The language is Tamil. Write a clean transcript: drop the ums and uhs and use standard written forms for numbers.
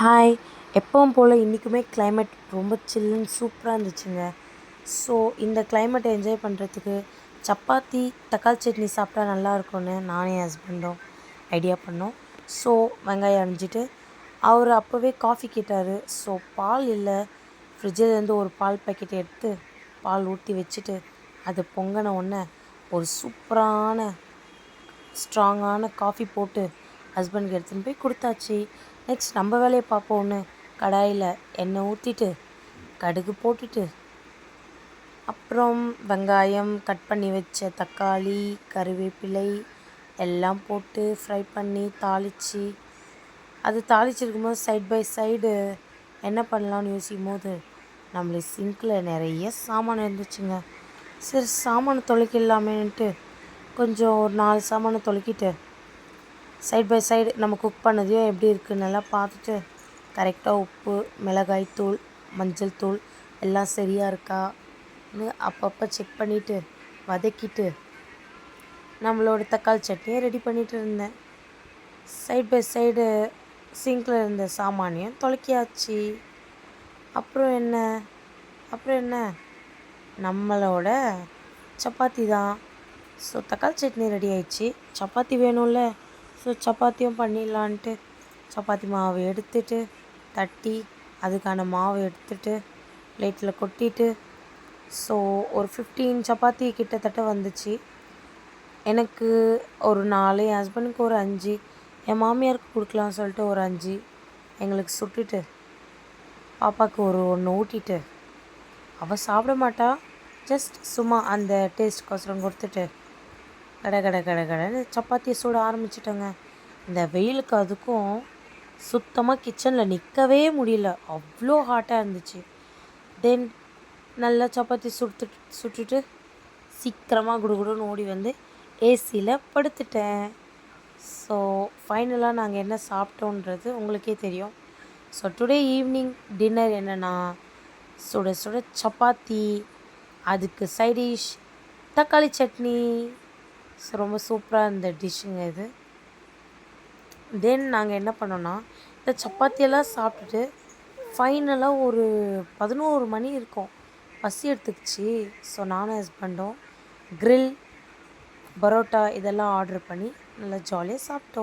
ஹாய். எப்பவும் போல் இன்றைக்குமே கிளைமேட் ரொம்ப சில்லுன்னு சூப்பராக இருந்துச்சுங்க. ஸோ இந்த கிளைமேட்டை என்ஜாய் பண்ணுறதுக்கு சப்பாத்தி தக்காளி சட்னி சாப்பிட்டா நல்லா இருக்கும்னு நானும் என் ஹஸ்பண்டும் ஐடியா பண்ணோம். ஸோ வெங்காயம் அரிஞ்சிட்டு அவர் அப்போவே காஃபி கேட்டார். ஸோ பால் இல்லை, ஃப்ரிட்ஜிலேருந்து ஒரு பால் பாக்கெட் எடுத்து பால் ஊற்றி வச்சுட்டு அது பொங்கின உடனே ஒரு சூப்பரான ஸ்ட்ராங்கான காஃபி போட்டு ஹஸ்பண்டுக்கு எடுத்துன்னு போய் கொடுத்தாச்சு. நெக்ஸ்ட் நம்ம வேலையை பார்ப்போன்னு கடாயில் எண்ணெய் ஊற்றிட்டு கடுகு போட்டுட்டு அப்புறம் வெங்காயம், கட் பண்ணி வச்ச தக்காளி, கருவேப்பிலை எல்லாம் போட்டு ஃப்ரை பண்ணி தாளித்து அது தாளிச்சிருக்கும்போது சைட் பை சைடு என்ன பண்ணலான்னு யோசிக்கும் போது நம்மளுக்கு சிங்கில் நிறைய சாமான் இருந்துச்சுங்க. சரி சாமானை தொலைக்கிடலாமேன்ட்டு கொஞ்சம் ஒரு 4 சாமானை தொலைக்கிட்டு சைட் பை சைடு நம்ம குக் பண்ணதையும் எப்படி இருக்குன்னு நல்லா பார்த்துட்டு கரெக்டாக உப்பு, மிளகாய் தூள், மஞ்சள் தூள் எல்லாம் சரியாக இருக்கான்னு அப்பப்போ செக் பண்ணிவிட்டு வதக்கிட்டு நம்மளோட தக்காளி சட்னியை ரெடி பண்ணிகிட்டு இருந்தேன். சைட் பை சைடு சிங்கில் இருந்த சாமானியம் தொலைக்கியாச்சு. அப்புறம் என்ன நம்மளோட சப்பாத்தி தான். ஸோ தக்காளி சட்னி ரெடி ஆயிடுச்சு. சப்பாத்தி வேணும்ல, ஸோ சப்பாத்தியும் பண்ணிடலான்ட்டு சப்பாத்தி மாவு எடுத்துட்டு தட்டி அதுக்கான மாவு எடுத்துட்டு பிளேட்டில் கொட்டிட்டு ஸோ ஒரு 15 சப்பாத்தி கிட்டத்தட்ட வந்துச்சு. எனக்கு ஒரு 4, என் ஹஸ்பண்டுக்கு ஒரு 5, என் மாமியாருக்கு கொடுக்கலாம்னு சொல்லிட்டு ஒரு 5 எங்களுக்கு சுட்டுட்டு பாப்பாவுக்கு ஒரு 1 ஊட்டிட்டு அவள் சாப்பிட மாட்டா, ஜஸ்ட் சும்மா அந்த டேஸ்ட்கோசரம் கொடுத்துட்டு கடன்னு சப்பாத்தியை சுட ஆரம்பிச்சிட்டோங்க. இந்த வெயிலுக்கு அதுக்கும் சுத்தமாக கிச்சனில் நிற்கவே முடியல, அவ்வளோ ஹாட்டாக இருந்துச்சு. தென் நல்லா சப்பாத்தி சுட்டுட்டு சீக்கிரமாக குடுகுடுன்னு ஓடி வந்து ஏசியில் படுத்துட்டேன். ஸோ ஃபைனலாக நாங்கள் என்ன சாப்பிட்டோன்றது உங்களுக்கே தெரியும். ஸோ டுடே ஈவினிங் டின்னர் என்னென்னா சுட சுட சப்பாத்தி, அதுக்கு சைடிஷ் தக்காளி சட்னி. ஸோ ரொம்ப சூப்பராக இருந்த டிஷ்ஷுங்க இது. தென் நாங்கள் என்ன பண்ணோன்னா இந்த சப்பாத்தியெல்லாம் சாப்பிட்டுட்டு ஃபைனலாக ஒரு 11 மணி இருக்கும், பசி எடுத்துக்கிச்சு. ஸோ நானும் ஹஸ்பண்டும் கிரில், பரோட்டா இதெல்லாம் ஆர்டர் பண்ணி நல்லா ஜாலியாக சாப்பிட்டோம்.